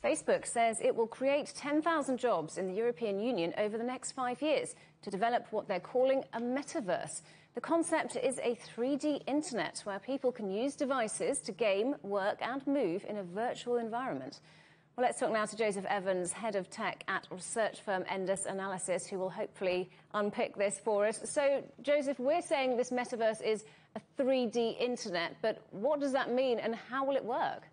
Facebook says it will create 10,000 jobs in the European Union over the next 5 years to develop what they're calling a metaverse. The concept is a 3D internet where people can use devices to game, work and move in a virtual environment. Well, let's talk now to Joseph Evans, head of tech at research firm Endus Analysis, who will hopefully unpick this for us. So, Joseph, we're saying this metaverse is a 3D internet, but what does that mean and how will it work?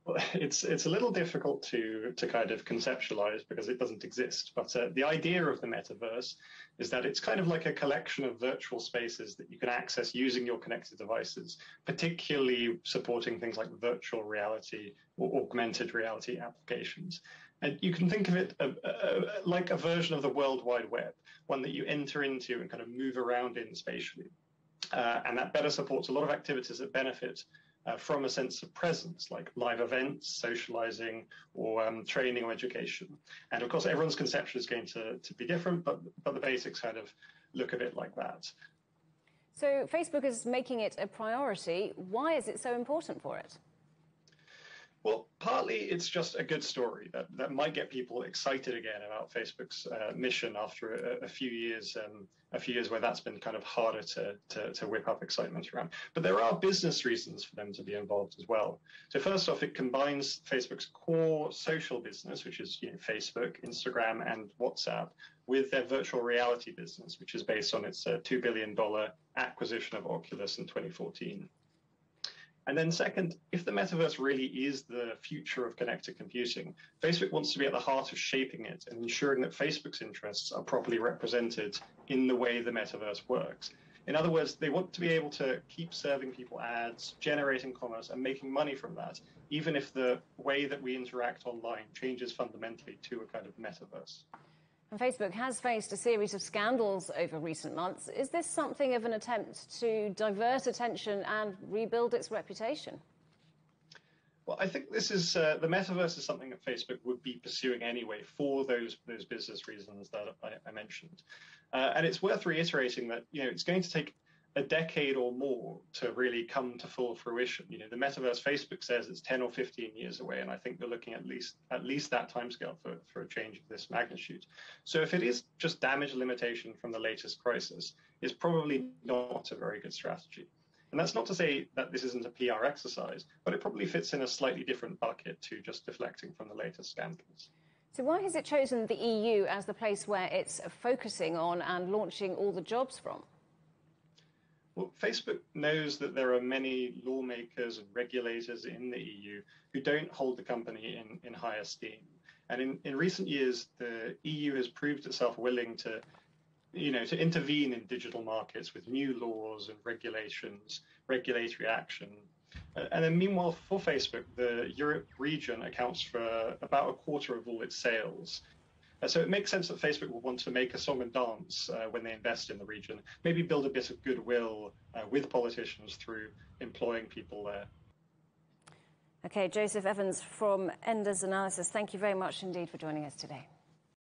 Well, it's a little difficult to kind of conceptualize because it doesn't exist. But the idea of the metaverse is that it's kind of like a collection of virtual spaces that you can access using your connected devices, particularly supporting things like virtual reality or augmented reality applications. And you can think of it like a version of the World Wide Web, one that you enter into and kind of move around in spatially. And that better supports a lot of activities that benefit from a sense of presence, like live events, socializing, or training or education. And of course, everyone's conception is going to be different, but the basics kind of look a bit like that. So Facebook is making it a priority. Why is it so important for it? Well, partly it's just a good story that might get people excited again about Facebook's mission after a few years where that's been kind of harder to whip up excitement around. But there are business reasons for them to be involved as well. So first off, it combines Facebook's core social business, which is Facebook, Instagram, and WhatsApp, with their virtual reality business, which is based on its $2 billion acquisition of Oculus in 2014. And then second, if the metaverse really is the future of connected computing, Facebook wants to be at the heart of shaping it and ensuring that Facebook's interests are properly represented in the way the metaverse works. In other words, they want to be able to keep serving people ads, generating commerce, and making money from that, even if the way that we interact online changes fundamentally to a kind of metaverse. And Facebook has faced a series of scandals over recent months. Is this something of an attempt to divert attention and rebuild its reputation? Well, I think this is the metaverse is something that Facebook would be pursuing anyway for those business reasons that I mentioned. And it's worth reiterating that it's going to take a decade or more to really come to full fruition. The metaverse, Facebook says it's 10 or 15 years away, and I think they're looking at least that timescale for a change of this magnitude. So if it is just damage limitation from the latest crisis, it's probably not a very good strategy. And that's not to say that this isn't a PR exercise, but it probably fits in a slightly different bucket to just deflecting from the latest scandals. So why has it chosen the EU as the place where it's focusing on and launching all the jobs from? Well, Facebook knows that there are many lawmakers and regulators in the EU who don't hold the company in high esteem. And in recent years, the EU has proved itself willing to intervene in digital markets with new laws and regulations, regulatory action. And then meanwhile, for Facebook, the Europe region accounts for about a quarter of all its sales. So it makes sense that Facebook will want to make a song and dance when they invest in the region, maybe build a bit of goodwill with politicians through employing people there. OK, Joseph Evans from Endus Analysis, thank you very much indeed for joining us today.